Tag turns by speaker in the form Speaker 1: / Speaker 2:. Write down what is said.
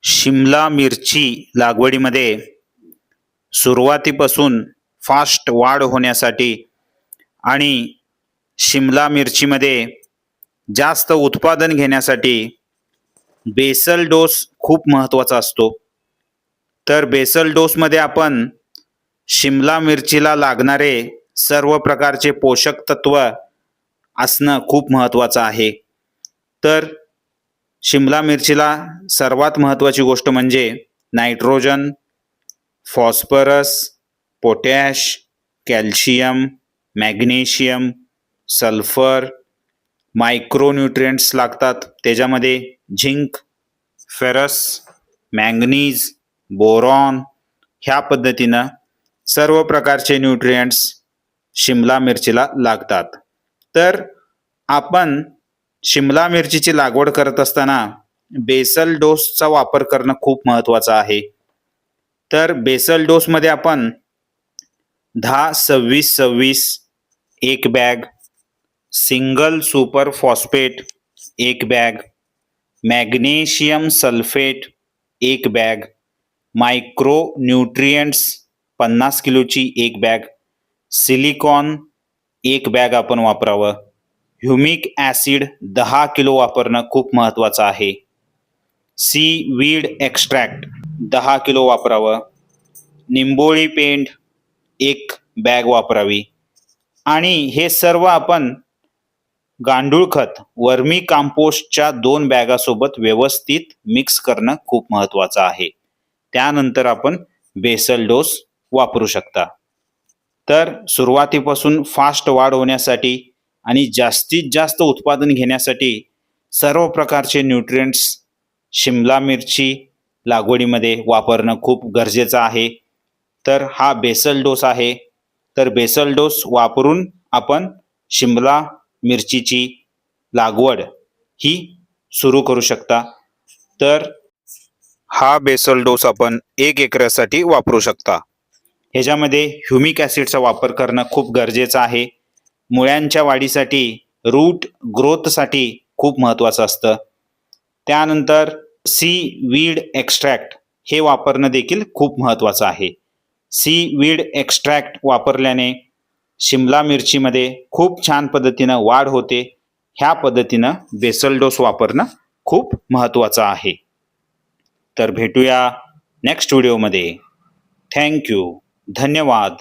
Speaker 1: शिमला मिरची लागवडीमध्ये सुरुवातीपासून फास्ट वाढ होण्यासाठी आणि शिमला मिरचीमध्ये जास्त उत्पादन घेण्यासाठी बेसल डोस खूप महत्त्वाचा असतो। तर बेसल डोसमध्ये आपण शिमला मिरचीला लागणारे सर्व प्रकारचे पोषक तत्व असणं खूप महत्त्वाचं आहे। तर शिमला मिरचीला सर्वात महत्त्वाची गोष्ट म्हणजे nitrogen, phosphorus, potash, calcium, magnesium, sulphur, micronutrients लागतात। त्याच्यामध्ये झिंक, फेरस, मॅंगनीज, बोरॉन ह्या पद्धतीनं सर्व प्रकारचे न्यूट्रिएंट्स शिमला मिरचीला लागतात। तर आपण शिमला मिरचीची लागवड करत असताना बेसल डोसचा वापर करणं खूप महत्त्वाचं आहे। तर बेसल डोसमध्ये आपण 10-26-26 एक बॅग, सिंगल सुपर फॉस्फेट एक बॅग, मॅग्नेशियम सल्फेट एक बॅग, मायक्रो न्यूट्रिएंट्स 50 किलोची एक बॅग, सिलिकॉन एक बॅग आपण वापरावं, ह्युमिक ॲसिड 10 किलो वापरणं खूप महत्त्वाचं आहे, सीवीड एक्स्ट्रॅक्ट 10 किलो वापरावं, निंबोळी पेंड एक बॅग वापरावी आणि हे सर्व आपण गांडूळ खत वर्मी कंपोस्टच्या 2 बॅगासोबत व्यवस्थित मिक्स करणं खूप महत्त्वाचं आहे। त्यानंतर आपण बेसल डोस वापरू शकता। तर सुरुवातीपासून फास्ट वाढ होण्यासाठी आणि जास्तीत जास्त उत्पादन घेण्यासाठी सर्व प्रकारचे न्यूट्रिएंट्स शिमला मिरची लागवडीमध्ये वापरणं खूप गरजेचं आहे। तर हा बेसल डोस आहे। तर बेसल डोस वापरून आपण शिमला मिरचीची लागवड ही सुरू करू शकता। तर हा बेसल डोस आपण 1 एकरासाठी वापरू शकता। ह्याच्यामध्ये ह्युमिक ॲसिडचा वापर करणं खूप गरजेचं आहे। मुळ्यांच्या वाढीसाठी, रूट ग्रोथसाठी खूप महत्त्वाचं असतं। त्यानंतर सीवीड एक्स्ट्रॅक्ट हे वापरणं देखील खूप महत्त्वाचं आहे। सीवीड एक्स्ट्रॅक्ट वापरल्याने शिमला मिरचीमध्ये खूप छान पद्धतीनं वाढ होते। ह्या पद्धतीनं बेसल डोस वापरणं खूप महत्त्वाचं आहे। तर भेटूया नेक्स्ट व्हिडिओमध्ये। थँक्यू, धन्यवाद।